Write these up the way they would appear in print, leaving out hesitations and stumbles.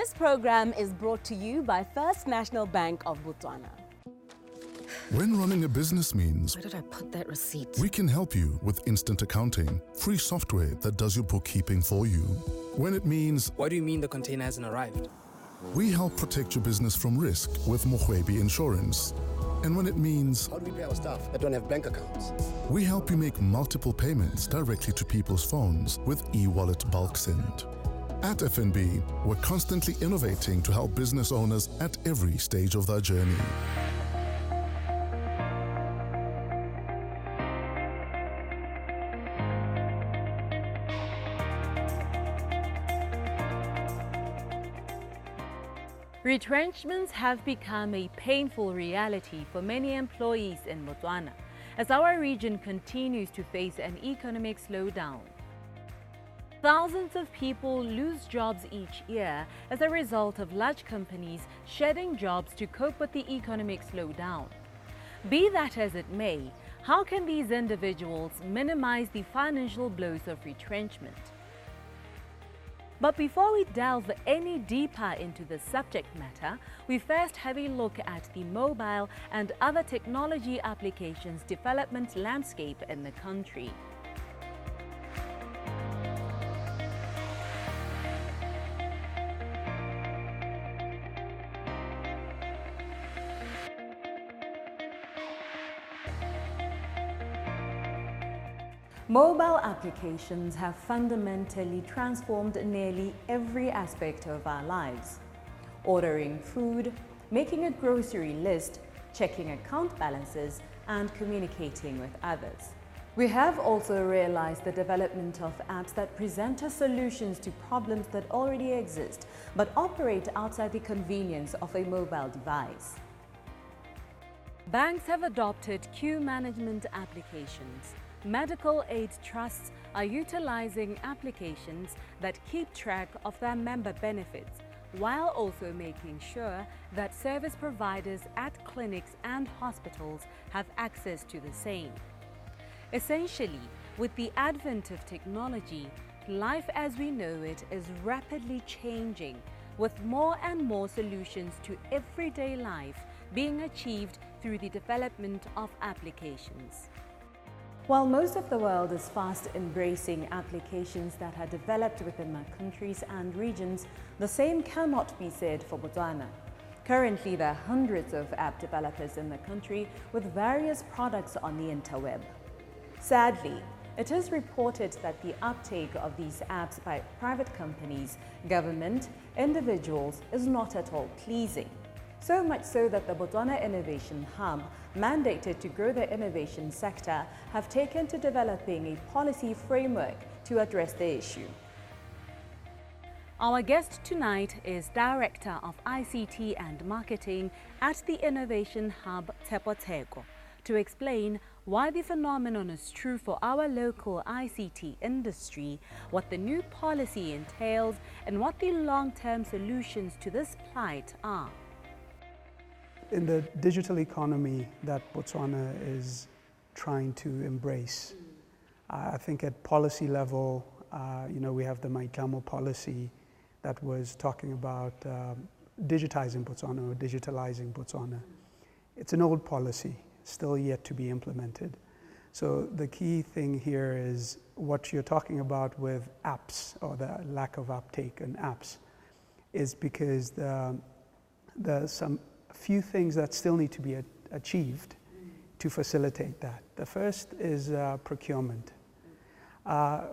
This program is brought to you by First National Bank of Botswana. When running a business means Where did I put that receipt? we can help you with instant accounting, free software that does your bookkeeping for you. When it means What do you mean the container hasn't arrived? we help protect your business from risk with Mohwebi Insurance. And when it means How do we pay our staff that don't have bank accounts? we help you make multiple payments directly to people's phones with e-wallet bulk send. At FNB, we're constantly innovating to help business owners at every stage of their journey. Retrenchments have become a painful reality for many employees in Botswana as our region continues to face an economic slowdown. Thousands of people lose jobs each year as a result of large companies shedding jobs to cope with the economic slowdown. Be that as it may, how can these individuals minimize the financial blows of retrenchment? But before we delve any deeper into the subject matter, we first have a look at the mobile and other technology applications development landscape in the country. Mobile applications have fundamentally transformed nearly every aspect of our lives. Ordering food, making a grocery list, checking account balances, and communicating with others. We have also realized the development of apps that present us solutions to problems that already exist, but operate outside the convenience of a mobile device. Banks have adopted queue management applications. Medical aid trusts are utilizing applications that keep track of their member benefits, while also making sure that service providers at clinics and hospitals have access to the same. Essentially, with the advent of technology, life as we know it is rapidly changing, with more and more solutions to everyday life being achieved through the development of applications. While most of the world is fast embracing applications that are developed within their countries and regions, the same cannot be said for Botswana. Currently, there are hundreds of app developers in the country with various products on the interweb. Sadly, it is reported that the uptake of these apps by private companies, government, individuals is not at all pleasing. So much so that the Botswana Innovation Hub, mandated to grow the innovation sector, have taken to developing a policy framework to address the issue. Our guest tonight is Director of ICT and Marketing at the Innovation Hub, Tshepo, to explain why the phenomenon is true for our local ICT industry, what the new policy entails, and what the long-term solutions to this plight are. In the digital economy that Botswana is trying to embrace, I think at policy level, we have the Maitlamo policy that was talking about digitizing Botswana or digitalizing Botswana. It's an old policy, still yet to be implemented. So the key thing here is what you're talking about with apps, or the lack of uptake in apps, is because there's some few things that still need to be achieved to facilitate that. The first is procurement. The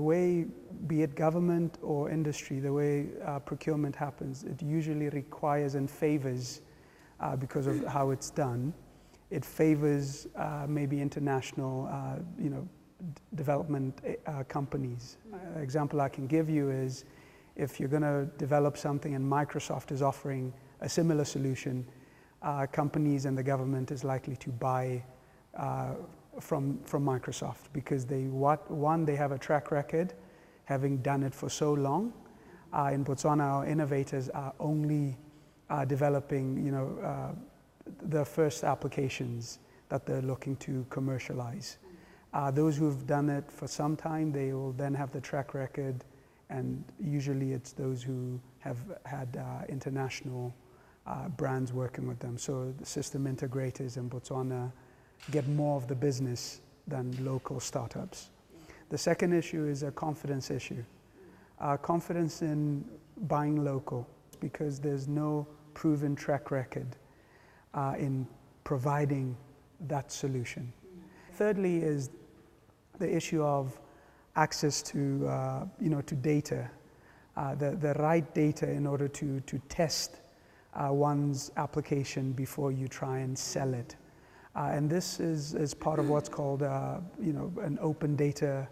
way, be it government or industry, the way procurement happens, it usually requires and favors, because of how it's done, it favors maybe international, development companies. Example I can give you is, if you're going to develop something and Microsoft is offering a similar solution, companies and the government is likely to buy from Microsoft, because they have a track record, having done it for so long. In Botswana, our innovators are only developing, the first applications that they're looking to commercialize. Those who've done it for some time, they will then have the track record And usually it's those who have had international brands working with them. So the system integrators in Botswana get more of the business than local startups. The second issue is a confidence issue. Confidence in buying local, because there's no proven track record in providing that solution. Thirdly is the issue of access to, to data, the right data in order to test one's application before you try and sell it. And this is part of what's called, an open data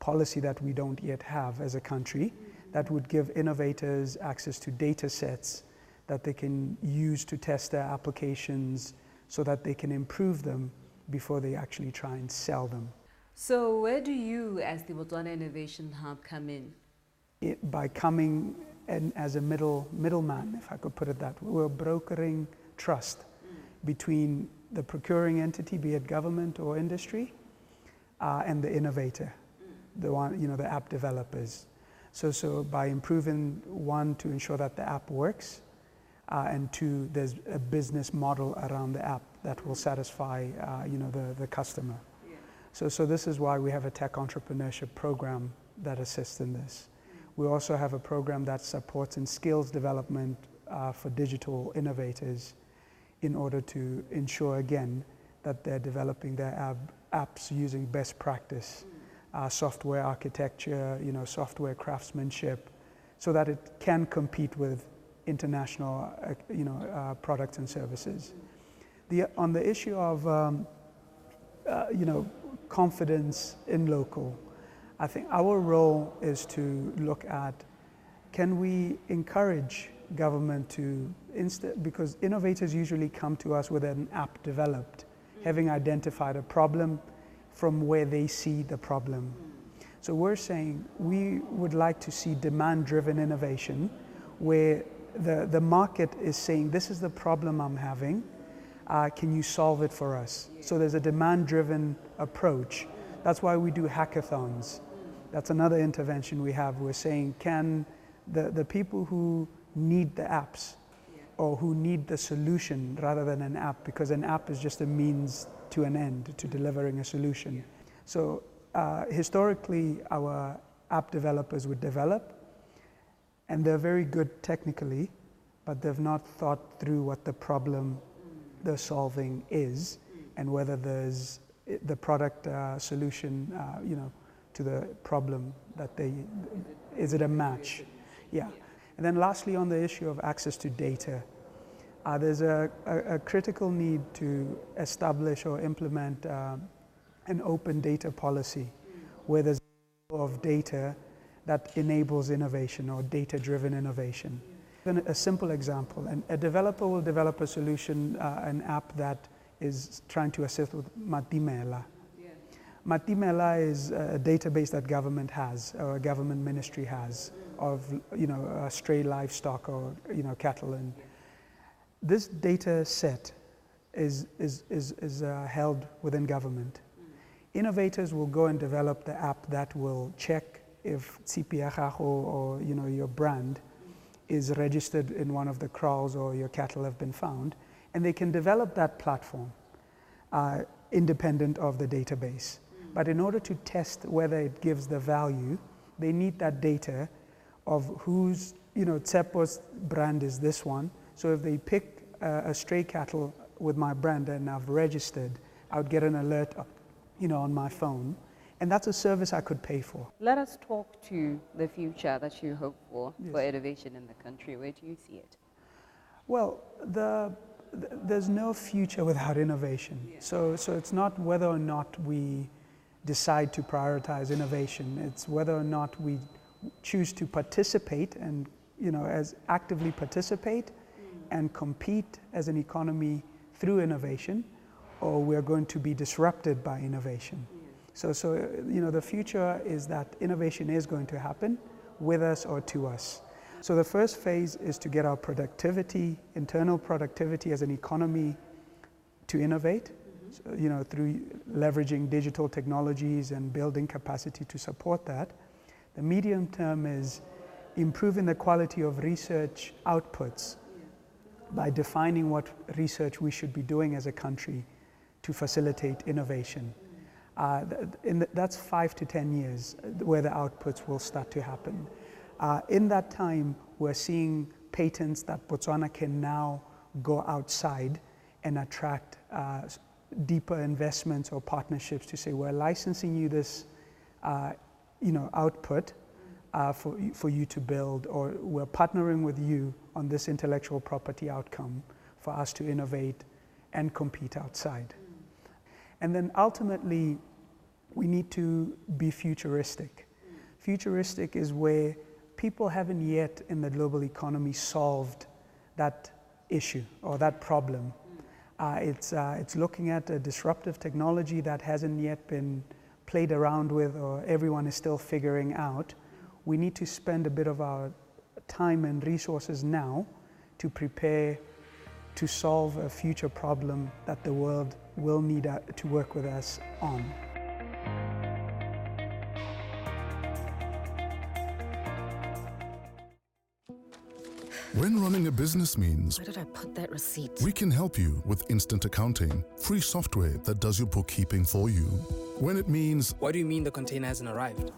policy that we don't yet have as a country, that would give innovators access to data sets that they can use to test their applications so that they can improve them before they actually try and sell them. So where do you, as the Botswana Innovation Hub, come in? By coming in as a middleman, if I could put it that way. We're brokering trust between the procuring entity, be it government or industry, and the innovator, the one, the app developers. So by improving, one, to ensure that the app works, and two, there's a business model around the app that will satisfy, the customer. Yeah. So this is why we have a tech entrepreneurship program that assists in this. We also have a program that supports in skills development for digital innovators in order to ensure, again, that they're developing their apps using best practice, software architecture, software craftsmanship, so that it can compete with international, products and services. On the issue of, confidence in local, I think our role is to look at, can we encourage government to, because innovators usually come to us with an app developed, having identified a problem from where they see the problem. So we're saying we would like to see demand-driven innovation where the market is saying, this is the problem I'm having, can you solve it for us? So there's a demand-driven approach. That's why we do hackathons. That's another intervention we have. We're saying, can the people who need the apps or who need the solution rather than an app, because an app is just a means to an end, to delivering a solution. So historically, our app developers would develop, and they're very good technically, but they've not thought through what the problem they're solving is, and whether there's the product solution, to the problem that is it a match? Yeah. And then lastly, on the issue of access to data, there's a critical need to establish or implement an open data policy where there's of data that enables innovation or data-driven innovation. Even a simple example, a developer will develop a solution, an app that is trying to assist with Matimela. Yeah. Matimela is a database that government has, or a government ministry has, of stray livestock or cattle. And this data set is held within government. Innovators will go and develop the app that will check if Tsipiachacho or your brand is registered in one of the kraals or your cattle have been found, and they can develop that platform independent of the database. But in order to test whether it gives the value, they need that data of whose, Tsepo's brand is this one. So if they pick a stray cattle with my brand and I've registered, I would get an alert, on my phone. And that's a service I could pay for. Let us talk to the future that you hope for Yes. for innovation in the country. Where do you see it? Well, there's no future without innovation. Yeah. So it's not whether or not we decide to prioritize innovation. It's whether or not we choose to participate and, as actively participate and compete as an economy through innovation, or we're going to be disrupted by innovation. So the future is that innovation is going to happen with us or to us. So the first phase is to get our productivity, internal productivity as an economy to innovate, through leveraging digital technologies and building capacity to support that. The medium term is improving the quality of research outputs by defining what research we should be doing as a country to facilitate innovation. That's 5 to 10 years where the outputs will start to happen. In that time, we're seeing patents that Botswana can now go outside and attract deeper investments or partnerships to say, we're licensing you this output for you to build, or we're partnering with you on this intellectual property outcome for us to innovate and compete outside. And then ultimately, we need to be futuristic. Futuristic is where people haven't yet in the global economy solved that issue or that problem. It's looking at a disruptive technology that hasn't yet been played around with or everyone is still figuring out. We need to spend a bit of our time and resources now to prepare to solve a future problem that the world will need to work with us on. When running a business means Where did I put that receipt? we can help you with instant accounting, free software that does your bookkeeping for you. When it means What do you mean the container hasn't arrived?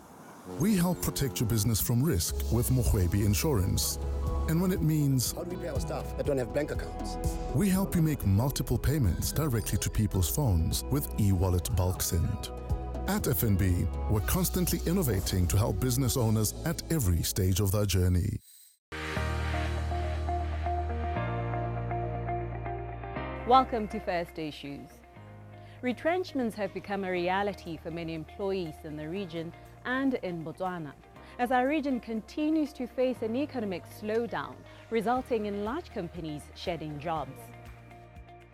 we help protect your business from risk with Mohwebi Insurance. And when it means How do we pay our staff that don't have bank accounts? we help you make multiple payments directly to people's phones with e-wallet bulk send. At FNB, we're constantly innovating to help business owners at every stage of their journey. Welcome to First Issues. Retrenchments have become a reality for many employees in the region and in Botswana, as our region continues to face an economic slowdown, resulting in large companies shedding jobs.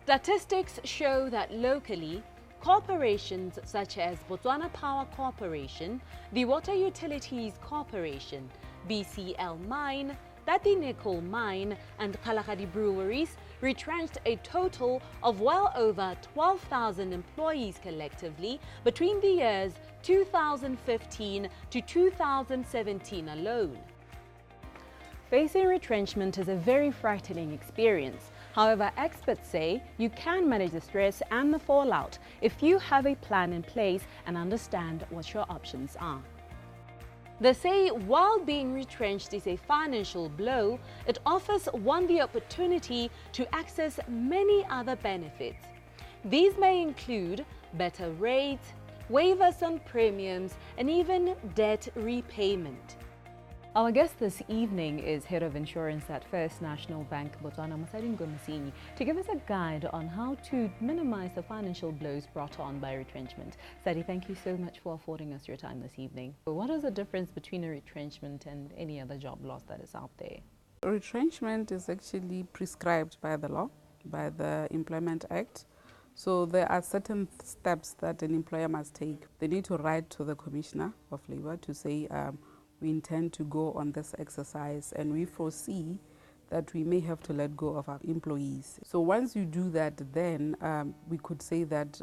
Statistics show that locally, corporations such as Botswana Power Corporation, the Water Utilities Corporation, BCL Mine, Tati Nickel Mine and Kalahari Breweries retrenched a total of well over 12,000 employees collectively between the years 2015 to 2017 alone. Facing retrenchment is a very frightening experience. However, experts say you can manage the stress and the fallout if you have a plan in place and understand what your options are. They say while being retrenched is a financial blow, it offers one the opportunity to access many other benefits. These may include better rates, waivers on premiums, and even debt repayment. Our guest this evening is Head of Insurance at First National Bank, Botswana, Mosadin Gomasini, to give us a guide on how to minimize the financial blows brought on by retrenchment. Sadi, thank you so much for affording us your time this evening. What is the difference between a retrenchment and any other job loss that is out there? Retrenchment is actually prescribed by the law, by the Employment Act. So there are certain steps that an employer must take. They need to write to the Commissioner of Labour to say, we intend to go on this exercise and we foresee that we may have to let go of our employees. So once you do that, then we could say that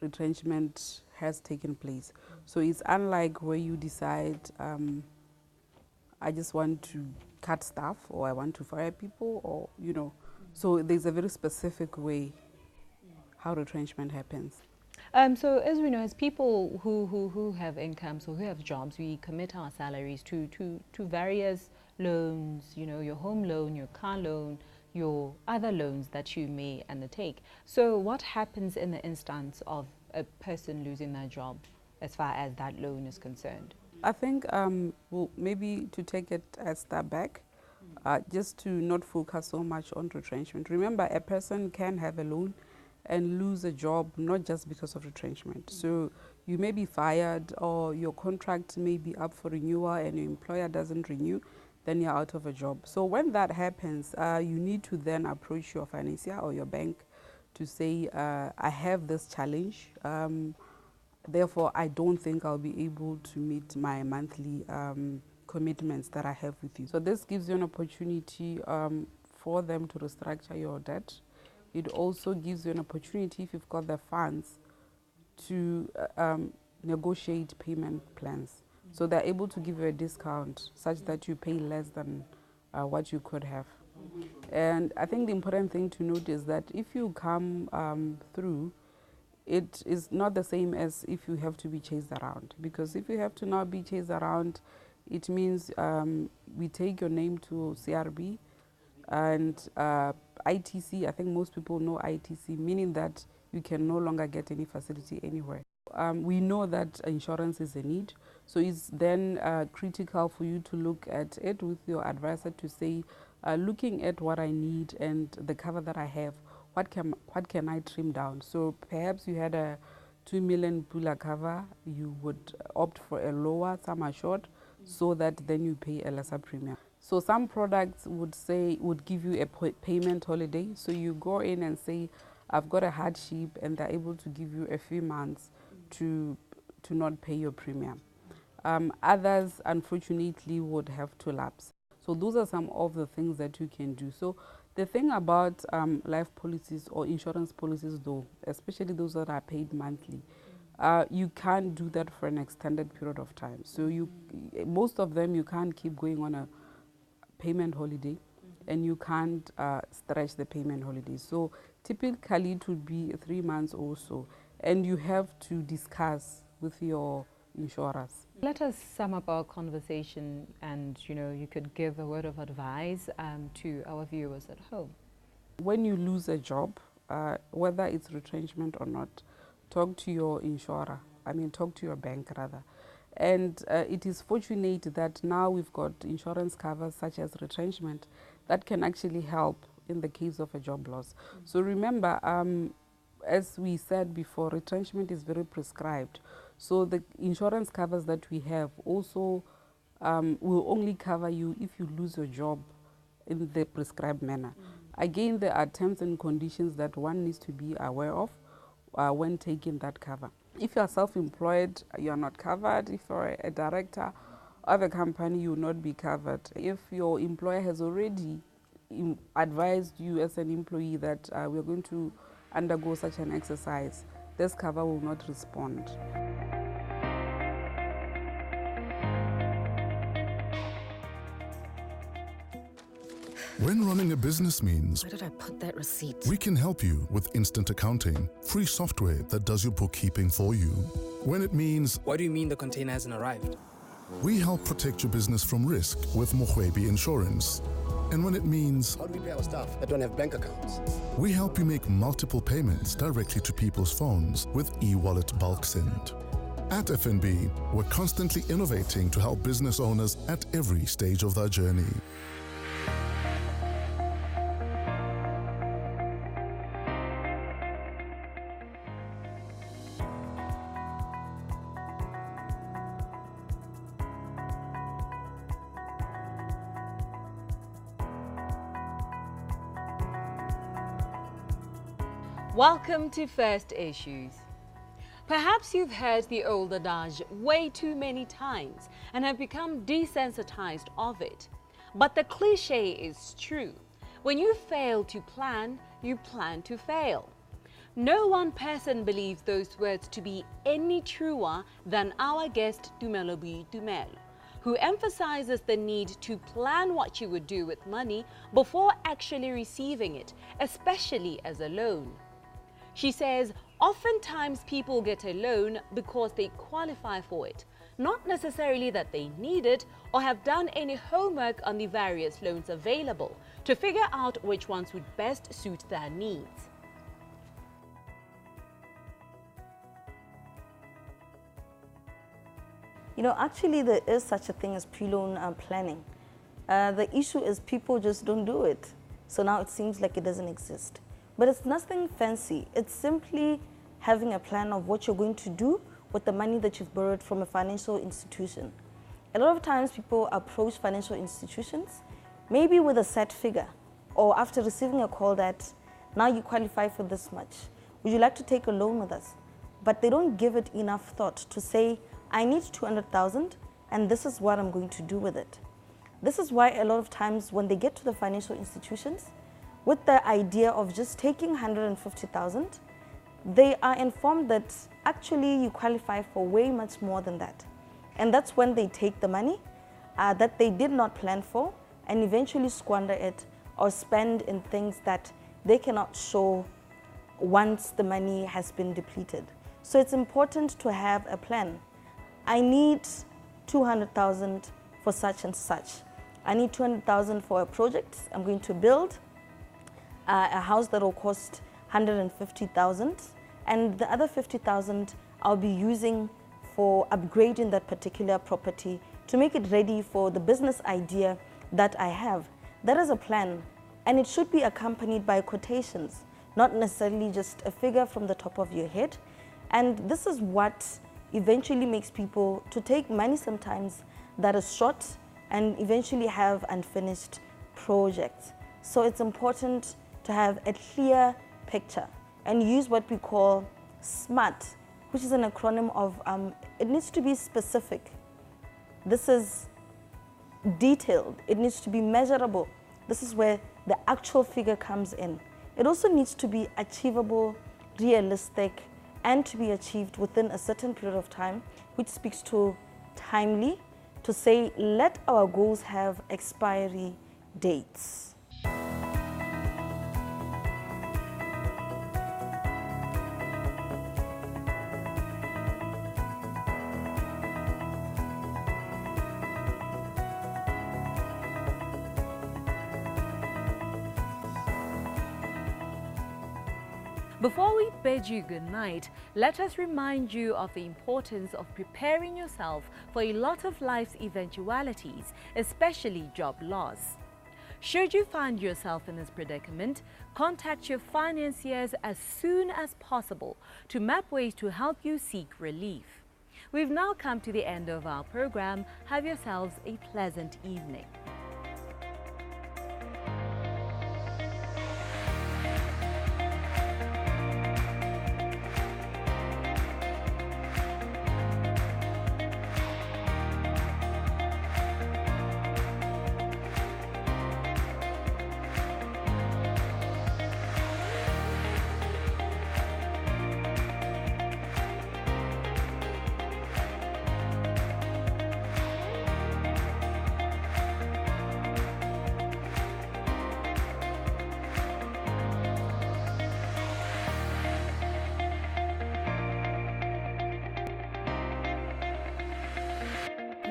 retrenchment has taken place. So it's unlike where you decide, I just want to cut staff or I want to fire people, or, so there's a very specific way how retrenchment happens. So as we know, as people who have incomes or who have jobs, we commit our salaries to various loans, your home loan, your car loan, your other loans that you may undertake. So what happens in the instance of a person losing their job as far as that loan is concerned? I think well, maybe to take it a step back, just to not focus so much on retrenchment. Remember, a person can have a loan and lose a job not just because of retrenchment. So you may be fired or your contract may be up for renewal and your employer doesn't renew, then you're out of a job. So when that happens, you need to then approach your financier or your bank to say, I have this challenge, therefore I don't think I'll be able to meet my monthly commitments that I have with you. So this gives you an opportunity for them to restructure your debt. It also gives you an opportunity, if you've got the funds, to negotiate payment plans. So they're able to give you a discount such that you pay less than what you could have. And I think the important thing to note is that if you come through, it is not the same as if you have to be chased around. Because if you have to now be chased around, it means we take your name to CRB and ITC. I think most people know ITC, meaning that you can no longer get any facility anywhere. We know that insurance is a need, so it's then critical for you to look at it with your advisor to say, looking at what I need and the cover that I have, what can I trim down? So perhaps you had a 2 million Pula cover, you would opt for a lower sum assured, so that then you pay a lesser premium. So some products would give you a payment holiday. So you go in and say, I've got a hardship, and they're able to give you a few months to not pay your premium. Others, unfortunately, would have to lapse. So those are some of the things that you can do. So the thing about life policies or insurance policies, though, especially those that are paid monthly, you can't do that for an extended period of time. So most of them, you can't keep going on a payment holiday, and you can't stretch the payment holiday. So typically it would be 3 months or so, and you have to discuss with your insurers. Let us sum up our conversation, and you could give a word of advice to our viewers at home. When you lose a job, whether it's retrenchment or not, talk to your insurer. Talk to your bank rather. And it is fortunate that now we've got insurance covers such as retrenchment that can actually help in the case of a job loss. So remember, as we said before, retrenchment is very prescribed. So the insurance covers that we have also will only cover you if you lose your job in the prescribed manner. Again, there are terms and conditions that one needs to be aware of when taking that cover. If you are self-employed, you are not covered. If you're a director of a company, you will not be covered. If your employer has already advised you as an employee that we're going to undergo such an exercise, this cover will not respond. When running a business means Where did I put that receipt? we can help you with instant accounting, free software that does your bookkeeping for you. When it means What do you mean the container hasn't arrived? we help protect your business from risk with Mohwebi Insurance. And when it means How do we pay our staff that don't have bank accounts? we help you make multiple payments directly to people's phones with e-wallet bulk send. At FNB, we're constantly innovating to help business owners at every stage of their journey. Welcome to First Issues. Perhaps you've heard the old adage way too many times and have become desensitized of it. But the cliche is true. When you fail to plan, you plan to fail. No one person believes those words to be any truer than our guest Tumelobi Tumelo, who emphasizes the need to plan what you would do with money before actually receiving it, especially as a loan. She says, oftentimes people get a loan because they qualify for it, not necessarily that they need it or have done any homework on the various loans available to figure out which ones would best suit their needs. Actually there is such a thing as pre-loan planning. The issue is people just don't do it. So now it seems like it doesn't exist. But it's nothing fancy. It's simply having a plan of what you're going to do with the money that you've borrowed from a financial institution. A lot of times people approach financial institutions maybe with a set figure, or after receiving a call that now you qualify for this much. Would you like to take a loan with us? But they don't give it enough thought to say, I need 200,000 and this is what I'm going to do with it. This is why a lot of times when they get to the financial institutions, with the idea of just taking 150,000, they are informed that actually you qualify for way much more than that. And that's when they take the money that they did not plan for and eventually squander it or spend in things that they cannot show once the money has been depleted. So it's important to have a plan. I need 200,000 for such and such. I need 200,000 for a project I'm going to build, a house that will cost 150,000, and the other 50,000 I'll be using for upgrading that particular property to make it ready for the business idea that I have. That is a plan, and it should be accompanied by quotations, not necessarily just a figure from the top of your head. And this is what eventually makes people to take money sometimes that is short and eventually have unfinished projects. So it's important to have a clear picture and use what we call SMART, which is an acronym of, it needs to be specific. This is detailed. It needs to be measurable. This is where the actual figure comes in. It also needs to be achievable, realistic, and to be achieved within a certain period of time, which speaks to timely, to say, let our goals have expiry dates. Before we bid you good night, let us remind you of the importance of preparing yourself for a lot of life's eventualities, especially job loss. Should you find yourself in this predicament, contact your financiers as soon as possible to map ways to help you seek relief. We've now come to the end of our program. Have yourselves a pleasant evening.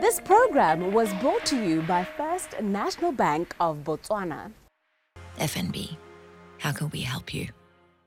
This program was brought to you by First National Bank of Botswana. FNB, how can we help you?